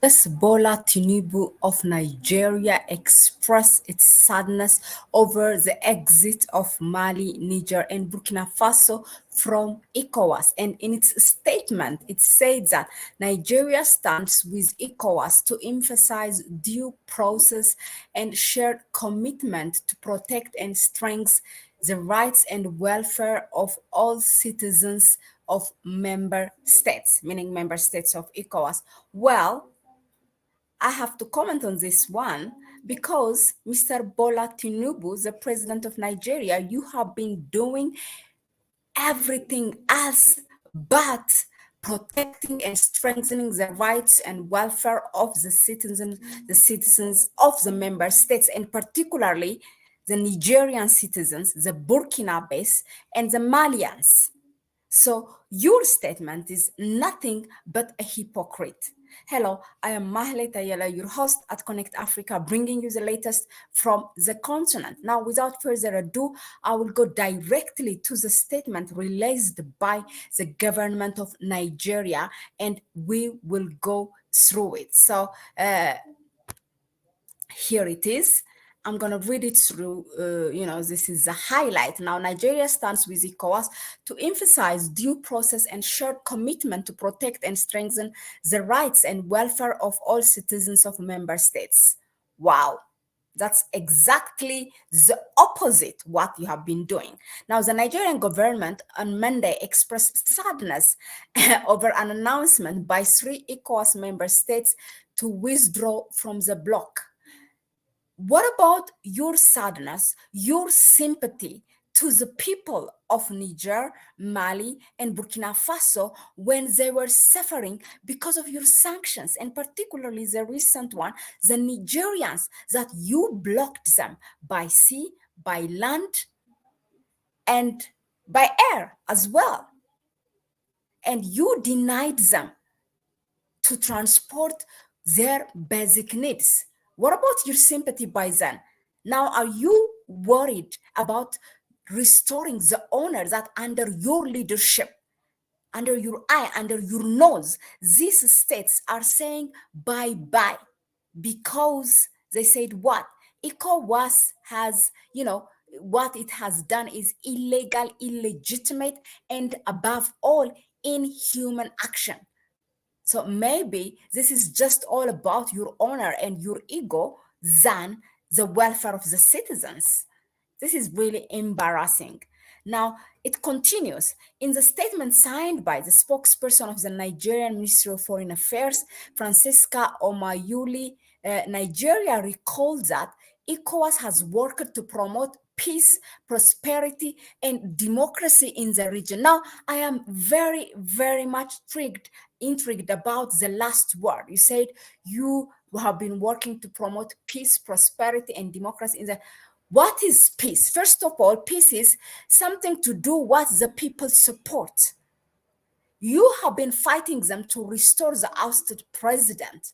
This Bola Tinubu of Nigeria expressed its sadness over the exit of Mali, Niger, and Burkina Faso from Ecowas. And in its statement, it said that Nigeria stands with Ecowas to emphasize due process and shared commitment to protect and strengthen the rights and welfare of all citizens of member states, meaning member states of ECOWAS. Well, I have to comment on this one because Mr. Bola Tinubu, the president of Nigeria, you have been doing everything else but protecting and strengthening the rights and welfare of the citizens of the member states, and particularly the Nigerian citizens, the Burkinabes, and the Malians. So your statement is nothing but a hypocrite. Hello, I am Mahlet, Ayele, your host at Connect Africa, bringing you the latest from the continent. Now, without further ado, I will go directly to the statement released by the government of Nigeria, and we will go through it. So here it is. I'm going to read it through, this is the highlight. Now, Nigeria stands with ECOWAS to emphasize due process and shared commitment to protect and strengthen the rights and welfare of all citizens of member states. Wow. That's exactly the opposite what you have been doing. Now, the Nigerian government on Monday expressed sadness over an announcement by 3 ECOWAS member states to withdraw from the bloc. What about your sadness, your sympathy to the people of Niger, Mali, and Burkina Faso when they were suffering because of your sanctions, and particularly the recent one, the Nigerians, that you blocked them by sea, by land, and by air as well. And you denied them to transport their basic needs. What about your sympathy by then? Now, are you worried about restoring the honor that under your leadership, under your eye, under your nose, these states are saying bye-bye because they said what? ECOWAS has, what it has done is illegal, illegitimate, and above all, inhuman action. So maybe this is just all about your honor and your ego than the welfare of the citizens. This is really embarrassing. Now, it continues. In the statement signed by the spokesperson of the Nigerian Ministry of Foreign Affairs, Francisca Omayuli, Nigeria recalled that ECOWAS has worked to promote peace, prosperity, and democracy in the region. Now, I am very, very much intrigued about the last word. You said you have been working to promote peace, prosperity, and democracy in the. What is peace? First of all, peace is something to do what the people support. You have been fighting them to restore the ousted president.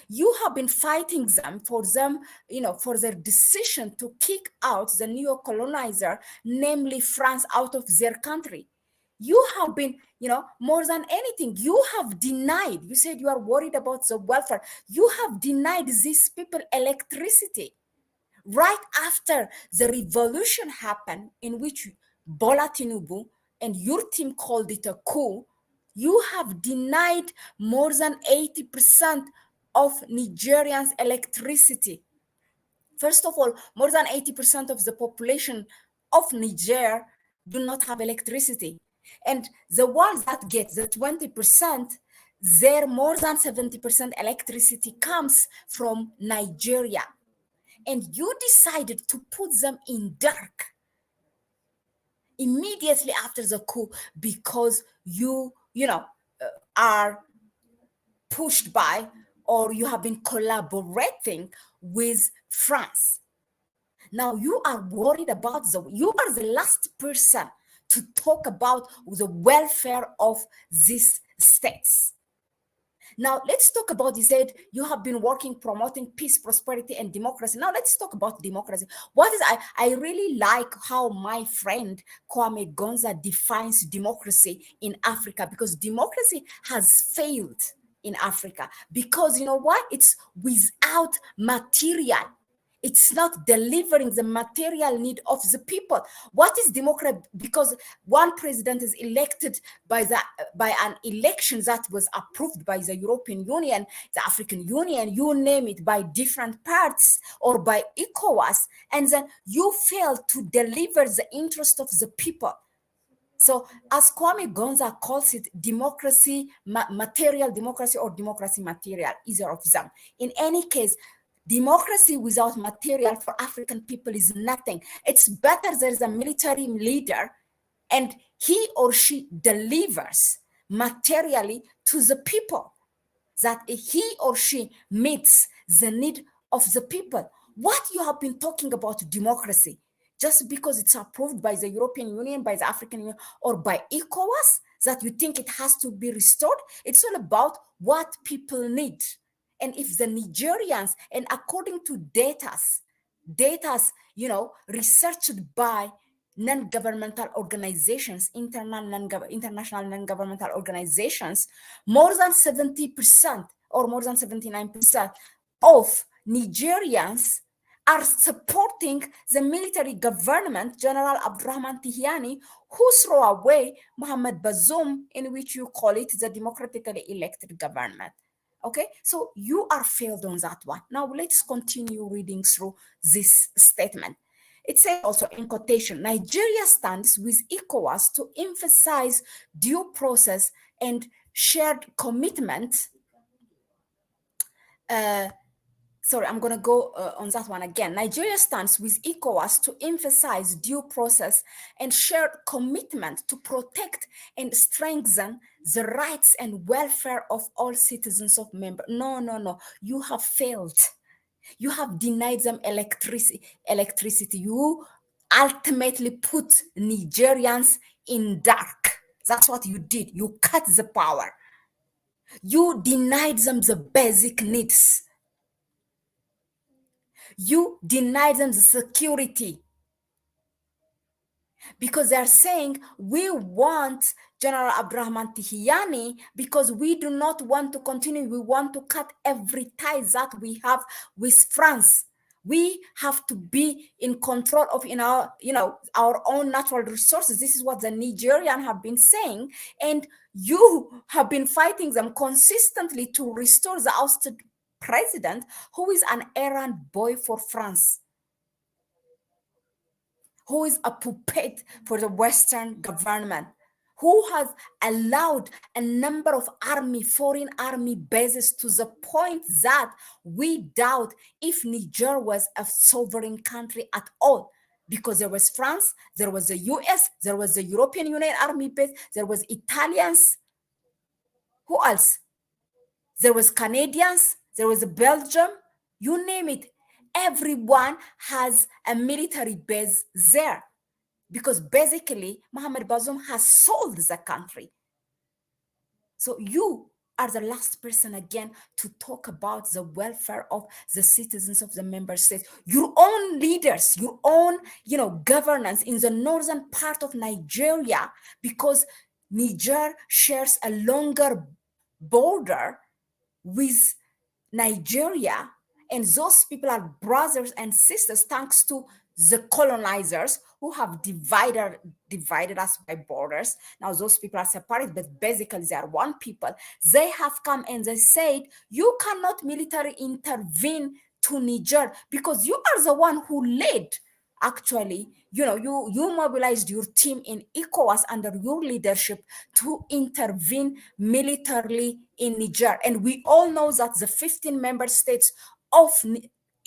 You have been fighting them, for their decision to kick out the neo-colonizer, namely France, out of their country. You have been, more than anything, you have denied, you said you are worried about the welfare. You have denied these people electricity. Right after the revolution happened, in which Bola Tinubu and your team called it a coup, you have denied more than 80% of Nigerians electricity. First of all, more than 80% of the population of Niger do not have electricity. And the ones that get the 20%, their more than 70% electricity comes from Nigeria. And you decided to put them in dark immediately after the coup because you are pushed by, or you have been collaborating with France. Now you are worried about you are the last person to talk about the welfare of these states. Now, let's talk about, you said you have been working, promoting peace, prosperity, and democracy. Now, let's talk about democracy. I really like how my friend Kwame Gonza defines democracy in Africa, because democracy has failed in Africa. Because you know why? It's without material. It's not delivering the material need of the people. What is democracy? Because one president is elected by an election that was approved by the European Union, the African Union, you name it, by different parts or by Ecowas, and then you fail to deliver the interest of the people. So, as Kwame Gonza calls it, democracy, material democracy or democracy material, either of them. In any case, democracy without material for African people is nothing. It's better there's a military leader and he or she delivers materially to the people, that he or she meets the need of the people. What you have been talking about democracy, just because it's approved by the European Union, by the African Union, or by ECOWAS, that you think it has to be restored? It's all about what people need. And if the Nigerians, and according to data's, researched by non-governmental organizations, international non-governmental organizations, more than 70% or more than 79% of Nigerians are supporting the military government, General Abdurrahman Tihani, who threw away Mohamed Bazoum, in which you call it the democratically elected government. Okay, so you are failed on that one. Now let's continue reading through this statement. It says also in quotation, Nigeria stands with ECOWAS to emphasize due process and shared commitment. I'm going to go on that one again. Nigeria stands with ECOWAS to emphasize due process and shared commitment to protect and strengthen the rights and welfare of all citizens of members. No. You have failed. You have denied them electricity. You ultimately put Nigerians in dark. That's what you did. You cut the power. You denied them the basic needs. You denied them the security. Because they're saying, we want General Abdurrahman Tihani because we do not want to continue. We want to cut every tie that we have with France. We have to be in control of our own natural resources. This is what the Nigerians have been saying. And you have been fighting them consistently to restore the ousted president, who is an errand boy for France, who is a puppet for the Western government, who has allowed a number of foreign army bases to the point that we doubt if Niger was a sovereign country at all. Because there was France, there was the US, there was the European Union army base, there was Italians. Who else? There was Canadians, there was Belgium, you name it. Everyone has a military base there, because basically Mohamed Bazoum has sold the country. So you are the last person again to talk about the welfare of the citizens of the member states. Your own leaders, your own, governance in the northern part of Nigeria, because Niger shares a longer border with Nigeria, and those people are brothers and sisters thanks to the colonizers who have divided us by borders. Now those people are separated, but basically they are one people. They have come and they said, you cannot military intervene to Niger because you are the one who led. Actually, you mobilized your team in ECOWAS under your leadership to intervene militarily in Niger. And we all know that the 15 member states of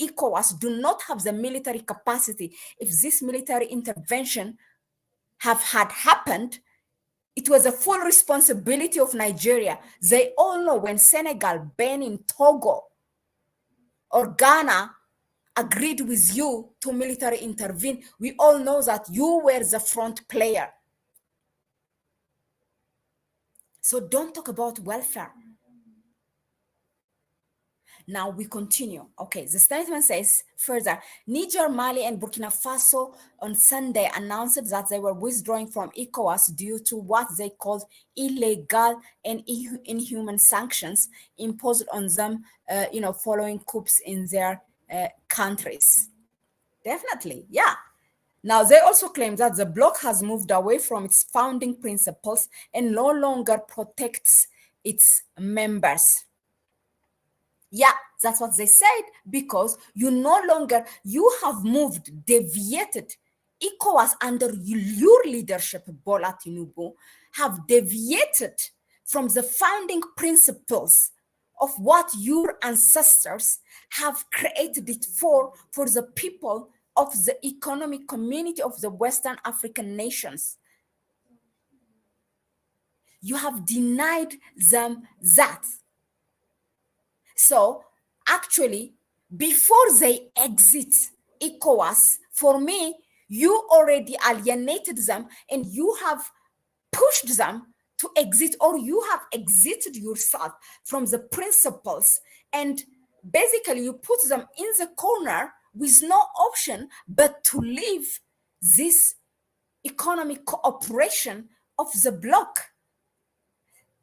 ECOWAS do not have the military capacity. If this military intervention had happened, it was a full responsibility of Nigeria. They all know when Senegal, Benin, Togo, or Ghana agreed with you to military intervene, we all know that you were the front player. So don't talk about welfare. Now we continue. Okay, the statement says further, Niger, Mali, and Burkina Faso on Sunday announced that they were withdrawing from ECOWAS due to what they called illegal and inhuman sanctions imposed on them, following coups in their countries. Definitely, yeah. Now, they also claim that the bloc has moved away from its founding principles and no longer protects its members. Yeah, that's what they said, because you have moved, deviated. ECOWAS under your leadership, Bola Tinubu, have deviated from the founding principles of what your ancestors have created it for the people of the economic community of the Western African nations. You have denied them that. So actually, before they exit ECOWAS, for me, you already alienated them and you have pushed them to exit, or you have exited yourself from the principles, and basically you put them in the corner with no option but to leave this economic cooperation of the bloc.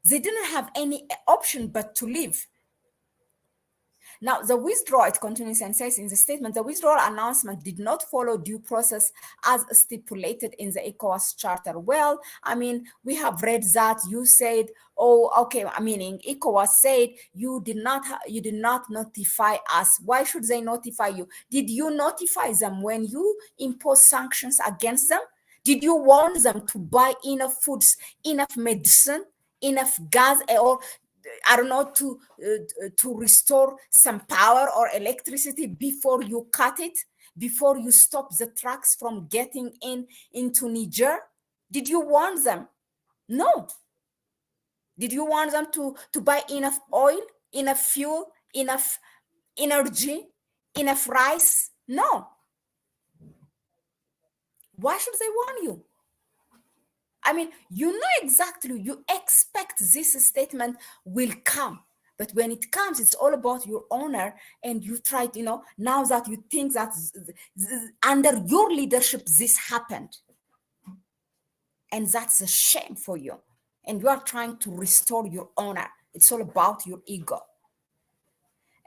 They didn't have any option but to leave. Now, the withdrawal, it continues and says in the statement, the withdrawal announcement did not follow due process as stipulated in the ECOWAS Charter. Well, I mean, we have read that you said, oh, okay, meaning ECOWAS said you did not notify us. Why should they notify you? Did you notify them when you impose sanctions against them? Did you warn them to buy enough foods, enough medicine, enough gas, or I don't know, to restore some power or electricity before you cut it, before you stop the trucks from getting into Niger? Did you warn them? No. Did you want them to buy enough oil, enough fuel, enough energy, enough rice? No. Why should they warn you? I mean, you know exactly, you expect this statement will come. But when it comes, it's all about your honor. And you try to, now that you think that under your leadership, this happened. And that's a shame for you. And you are trying to restore your honor. It's all about your ego.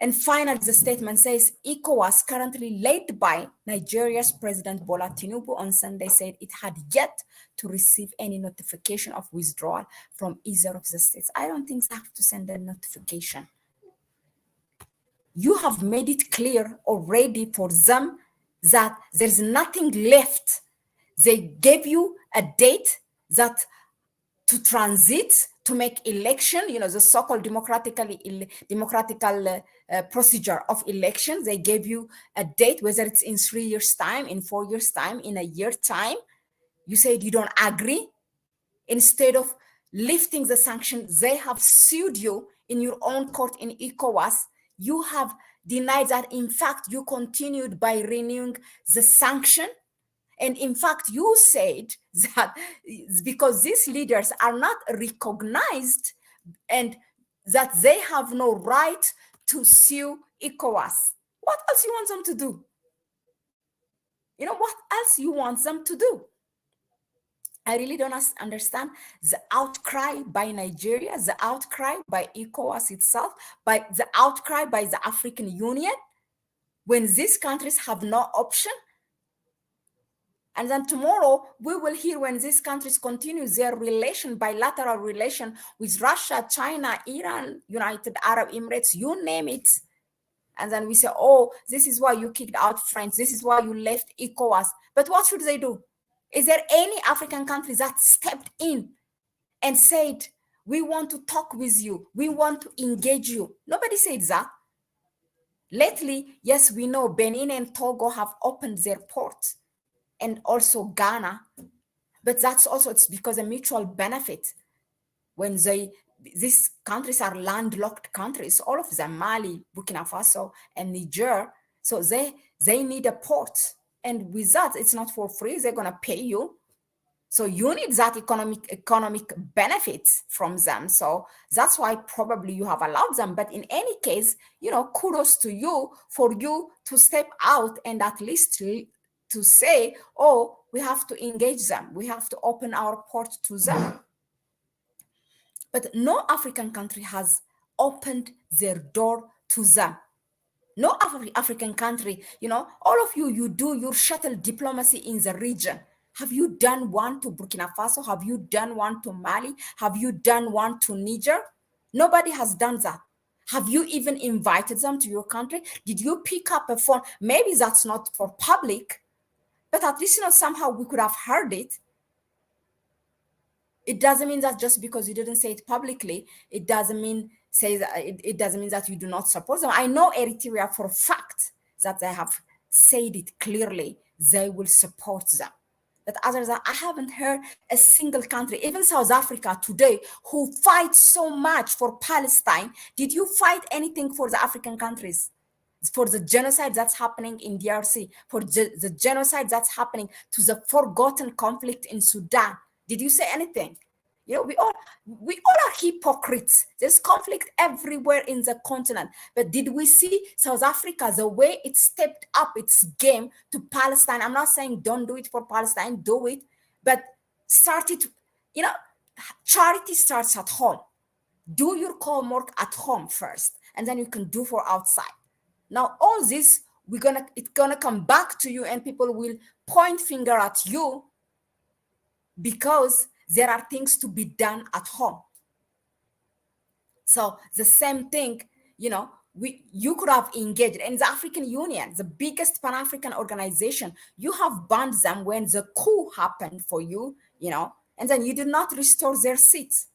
And finally, the statement says, ECOWAS, currently led by Nigeria's President Bola Tinubu, on Sunday said it had yet to receive any notification of withdrawal from either of the states. I don't think they have to send a notification. You have made it clear already for them that there's nothing left. They gave you a date that to transit, to make election, the so-called democratical procedure of election. They gave you a date, whether it's in 3 years' time, in 4 years' time, in a year time. You said you don't agree. Instead of lifting the sanction, they have sued you in your own court in ECOWAS. You have denied that. In fact, you continued by renewing the sanction. And in fact, you said that because these leaders are not recognized and that they have no right to sue ECOWAS. What else you want them to do? What else you want them to do? I really don't understand the outcry by Nigeria, the outcry by ECOWAS itself, by the outcry by the African Union, when these countries have no option. And then tomorrow, we will hear when these countries continue their bilateral relation with Russia, China, Iran, United Arab Emirates, you name it. And then we say, oh, this is why you kicked out France. This is why you left ECOWAS. But what should they do? Is there any African country that stepped in and said, we want to talk with you, we want to engage you? Nobody said that. Lately, yes, we know Benin and Togo have opened their ports, and also Ghana, but it's because of mutual benefit. When these countries are landlocked countries, all of them, Mali, Burkina Faso, and Niger, so they need a port. And with that, it's not for free, they're gonna pay you. So you need that economic benefits from them. So that's why probably you have allowed them. But in any case, kudos to you for you to step out and at least to say, oh, we have to engage them. We have to open our port to them. But no African country has opened their door to them. No African country, all of you do your shuttle diplomacy in the region. Have you done one to Burkina Faso? Have you done one to Mali? Have you done one to Niger? Nobody has done that. Have you even invited them to your country? Did you pick up a phone? Maybe that's not for public, but at least, somehow we could have heard it. It doesn't mean that just because you didn't say it publicly, it doesn't mean it doesn't mean that you do not support them. I know Eritrea for a fact that they have said it clearly, they will support them. But other than, I haven't heard a single country, even South Africa today, who fights so much for Palestine. Did you fight anything for the African countries? For the genocide that's happening in DRC, for the genocide that's happening to the forgotten conflict in Sudan? Did you say anything? We all are hypocrites. There's conflict everywhere in the continent. But did we see South Africa, the way it stepped up its game to Palestine? I'm not saying don't do it for Palestine, do it, but started, charity starts at home. Do your homework at home first, and then you can do for outside. Now, all this, it's gonna come back to you, and people will point finger at you because there are things to be done at home. So the same thing, you could have engaged in the African Union, the biggest Pan-African organization. You have banned them when the coup happened for you, and then you did not restore their seats.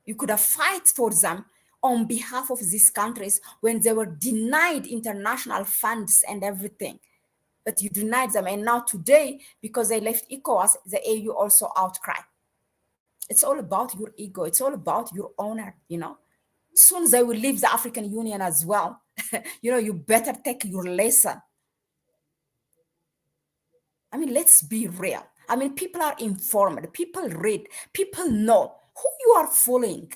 You could have fight for them on behalf of these countries when they were denied international funds and everything. But you denied them. And now today, because they left ECOWAS, the AU also outcry. It's all about your ego. It's all about your honor, Soon they will leave the African Union as well. You better take your lesson. I mean, let's be real. I mean, people are informed. People read. People know who you are fooling.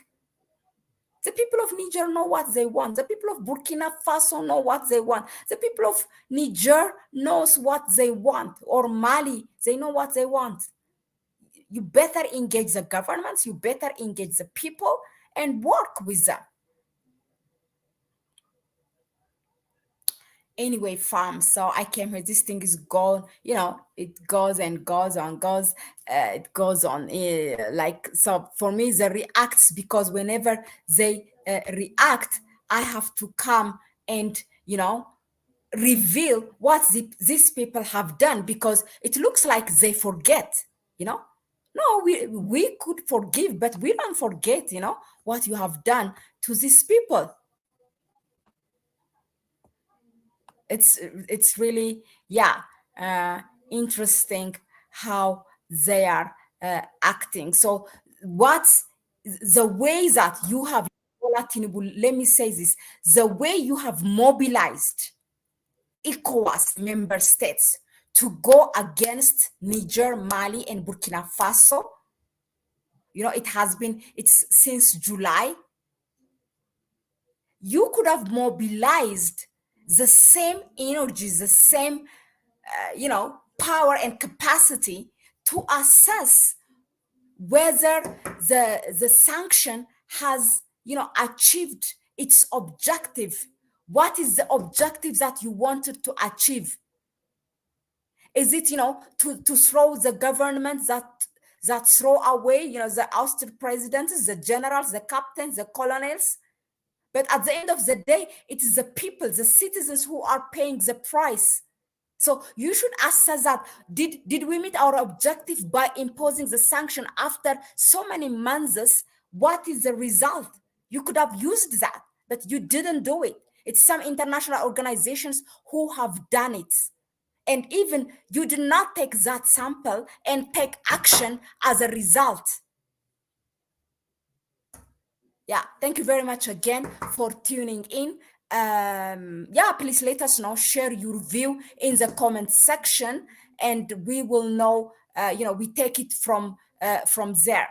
The people of Niger know what they want. The people of Burkina Faso know what they want. The people of Niger knows what they want. Or Mali, they know what they want. You better engage the governments. You better engage the people and work with them. Anyway, fam, so I came here. This thing is gone. It goes and goes and goes. It goes on. So for me, the reacts, because whenever they react, I have to come and reveal what these people have done, because it looks like they forget. No, we could forgive, but we don't forget. What you have done to these people. It's really interesting how they are acting. So what's the way that you have, Tinubu, let me say this, the way you have mobilized ECOWAS member states to go against Niger, Mali, and Burkina Faso, it's since July. You could have mobilized the same energy, the same, power and capacity to assess whether the sanction has, achieved its objective. What is the objective that you wanted to achieve? Is it, to throw the government that throw away, the ousted presidents, the generals, the captains, the colonels? But at the end of the day, it is the people, the citizens, who are paying the price. So you should assess that. Did we meet our objective by imposing the sanction after so many months? What is the result? You could have used that, but you didn't do it. It's some international organizations who have done it. And even you did not take that sample and take action as a result. Yeah, thank you very much again for tuning in. Please let us know, share your view in the comment section, and we will know we take it from there.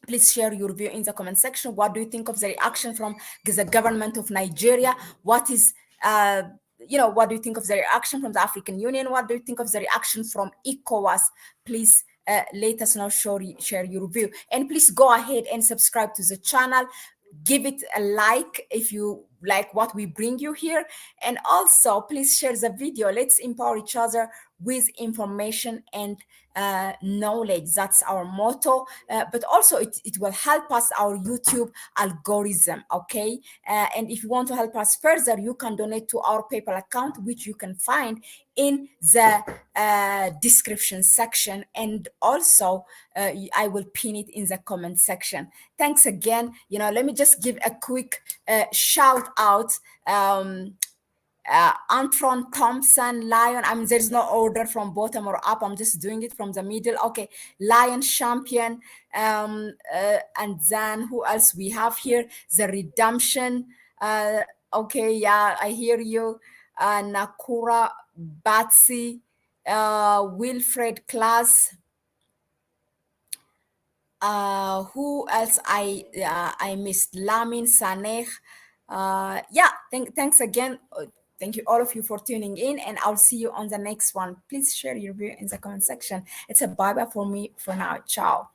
Please share your view in the comment section. What do you think of the reaction from the government of Nigeria? What is, what do you think of the reaction from the African Union? What do you think of the reaction from ECOWAS? Please let us know, share your view. And please go ahead and subscribe to the channel. Give it a like if you like what we bring you here. And also, please share the video. Let's empower each other with information and knowledge. That's our motto. But also, it will help us, our YouTube algorithm. Okay. And if you want to help us further, you can donate to our PayPal account, which you can find in the description section. And also, I will pin it in the comment section. Thanks again. Let me just give a quick shout out. Antron Thompson, Lion. I mean, there's no order from bottom or up. I'm just doing it from the middle. Okay, Lion Champion. And then who else we have here? The Redemption. Okay, yeah, I hear you. Nakura Batsy, Wilfred Class. Who else I missed? Lamin Saneh. Thanks again. Thank you all of you for tuning in, and I'll see you on the next one. Please share your view in the comment section. It's a bye bye for me for now. Ciao.